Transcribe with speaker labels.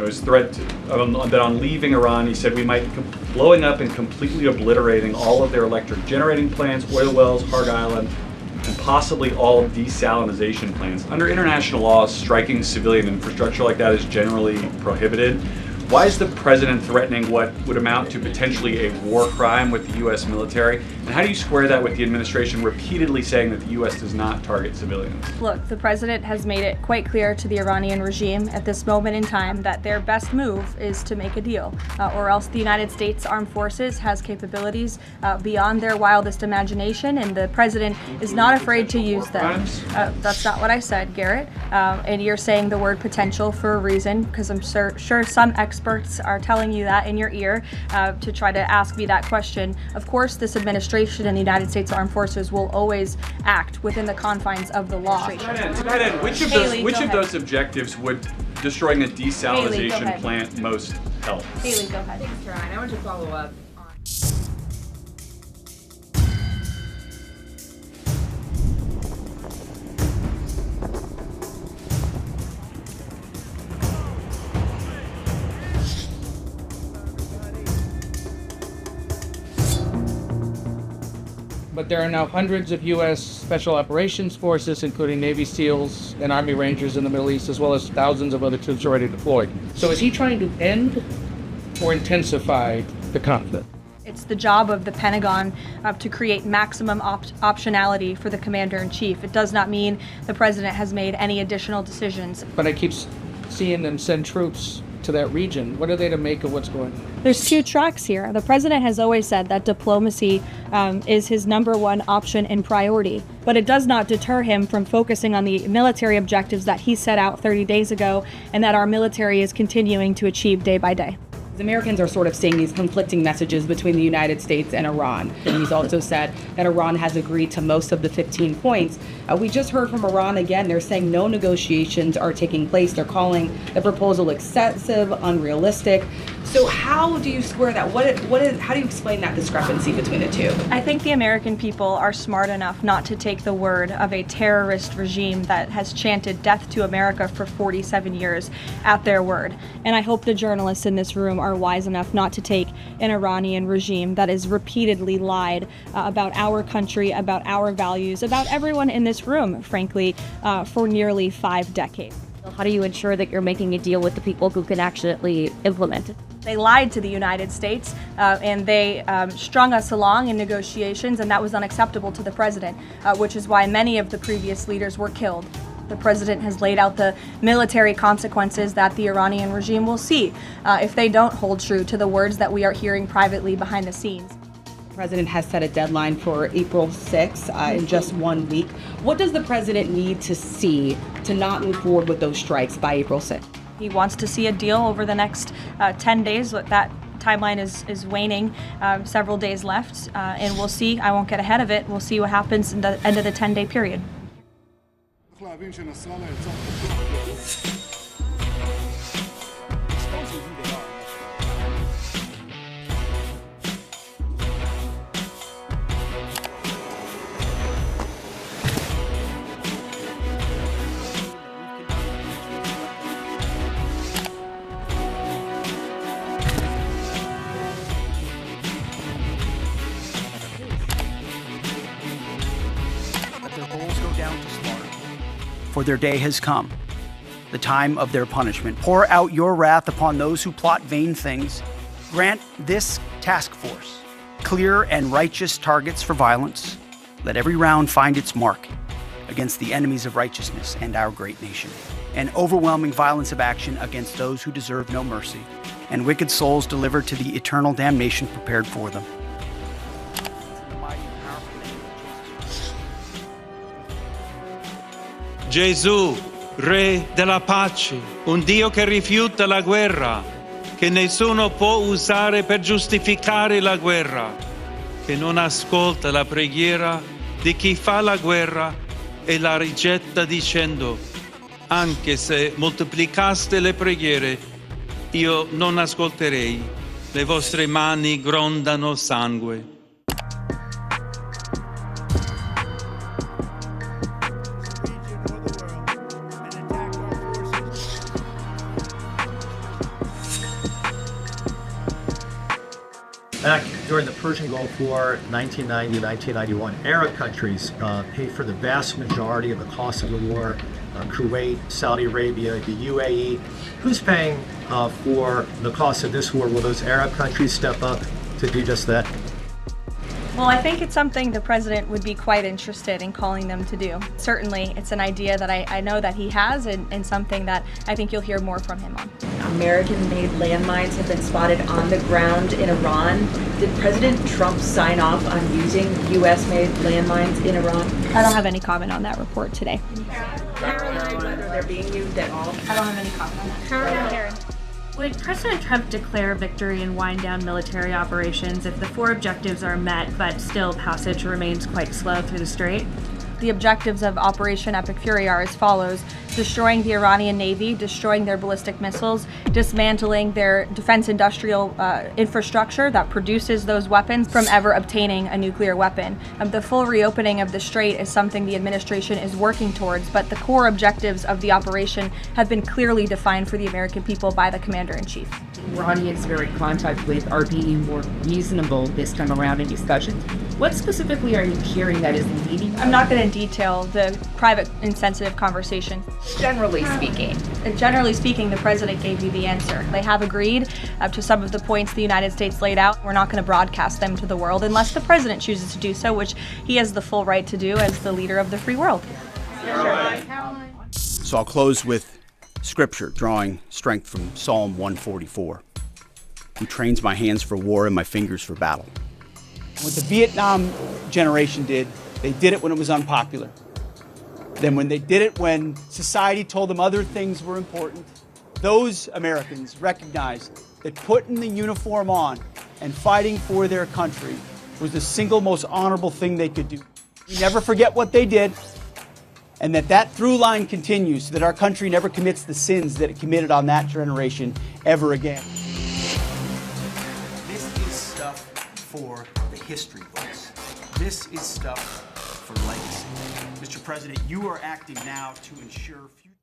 Speaker 1: his threat that on leaving Iran, he said we might be blowing up and completely obliterating all of their electric generating plants, oil wells, Harg Island, and possibly all desalinization plants. Under international law, striking civilian infrastructure like that is generally prohibited. Why is the president threatening what would amount to potentially a war crime with the U.S. military? And how do you square that with the administration repeatedly saying that the U.S. does not target civilians?
Speaker 2: Look, the president has made it quite clear to the Iranian regime at this moment in time that their best move is to make a deal, or else the United States Armed Forces has capabilities beyond their wildest imagination, and the president is not afraid to use them. That's not what I said, Garrett. And you're saying the word potential for a reason, because I'm sure some experts are telling you that in your ear to try to ask me that question. Of course, this administration and the United States Armed Forces will always act within the confines of the law.
Speaker 1: To that end, which of those objectives would destroying a desalinization plant most help?
Speaker 2: Haley, go ahead.
Speaker 3: Thanks, Ryan. I want to follow up on...
Speaker 4: But there are now hundreds of U.S. Special Operations Forces, including Navy SEALs and Army Rangers in the Middle East, as well as thousands of other troops already deployed. So is he trying to end or intensify the conflict?
Speaker 2: It's the job of the Pentagon to create maximum optionality for the commander-in-chief. It does not mean the president has made any additional decisions.
Speaker 4: But I keep seeing them send troops to that region. What are they to make of what's going on?
Speaker 2: There's two tracks here. The president has always said that diplomacy is his number one option and priority, but it does not deter him from focusing on the military objectives that he set out 30 days ago and that our military is continuing to achieve day by day.
Speaker 3: Americans are sort of seeing these conflicting messages between the United States and Iran. And he's also said that Iran has agreed to most of the 15 points. We just heard from Iran again. They're saying no negotiations are taking place. They're calling the proposal excessive, unrealistic. So how do you square that? How do you explain that discrepancy between the two?
Speaker 2: I think the American people are smart enough not to take the word of a terrorist regime that has chanted death to America for 47 years at their word. And I hope the journalists in this room are wise enough not to take an Iranian regime that has repeatedly lied about our country, about our values, about everyone in this room, frankly, for nearly 5 decades.
Speaker 5: How do you ensure that you're making a deal with the people who can actually implement it?
Speaker 2: They lied to the United States and they strung us along in negotiations, and that was unacceptable to the president, which is why many of the previous leaders were killed. The president has laid out the military consequences that the Iranian regime will see if they don't hold true to the words that we are hearing privately behind the scenes.
Speaker 3: The president has set a deadline for April 6th in just 1 week. What does the president need to see to not move forward with those strikes by April 6th?
Speaker 2: He wants to see a deal over the next 10 days. That timeline is waning, several days left, and we'll see. I won't get ahead of it. We'll see what happens in the end of the 10-day period.
Speaker 6: For their day has come, the time of their punishment. Pour out your wrath upon those who plot vain things. Grant this task force clear and righteous targets for violence. Let every round find its mark against the enemies of righteousness and our great nation. And overwhelming violence of action against those who deserve no mercy, and wicked souls delivered to the eternal damnation prepared for them.
Speaker 7: Gesù, Re della pace, un Dio che rifiuta la guerra, che nessuno può usare per giustificare la guerra, che non ascolta la preghiera di chi fa la guerra e la rigetta dicendo: anche se moltiplicaste le preghiere, io non ascolterei, le vostre mani grondano sangue.
Speaker 8: Back during the Persian Gulf War, 1990, 1991, Arab countries paid for the vast majority of the cost of the war. Kuwait, Saudi Arabia, the UAE. Who's paying for the cost of this war? Will those Arab countries step up to do just that?
Speaker 2: Well, I think it's something the president would be quite interested in calling them to do. Certainly, it's an idea that I know that he has and something that I think you'll hear more from him on.
Speaker 9: American-made landmines have been spotted on the ground in Iran. Did President Trump sign off on using U.S.-made landmines in Iran?
Speaker 2: I don't have any comment on that report today.
Speaker 9: Whether they're being used at all?
Speaker 2: I don't have any comment on that. Karen.
Speaker 10: Would President Trump declare victory and wind down military operations if the 4 objectives are met but still passage remains quite slow through the strait?
Speaker 2: The objectives of Operation Epic Fury are as follows: destroying the Iranian Navy, destroying their ballistic missiles, dismantling their defense industrial infrastructure that produces those weapons from ever obtaining a nuclear weapon. The full reopening of the strait is something the administration is working towards, but the core objectives of the operation have been clearly defined for the American people by the Commander-in-Chief.
Speaker 3: Iranians were in contact with are being more reasonable this time around in discussions. What specifically are you hearing that is leading?
Speaker 2: I'm not going to detail the private and sensitive conversation.
Speaker 3: Generally speaking.
Speaker 2: Generally speaking, the president gave you the answer. They have agreed to some of the points the United States laid out. We're not going to broadcast them to the world unless the president chooses to do so, which he has the full right to do as the leader of the free world.
Speaker 6: So I'll close with scripture, drawing strength from Psalm 144. Who trains my hands for war and my fingers for battle. What the Vietnam generation did, they did it when it was unpopular. Then when they did it when society told them other things were important, those Americans recognized that putting the uniform on and fighting for their country was the single most honorable thing they could do. We never forget what they did, and that through line continues so that our country never commits the sins that it committed on that generation ever again. This is stuff for the history books. This is stuff for legacy. Mr. President, you are acting now to ensure future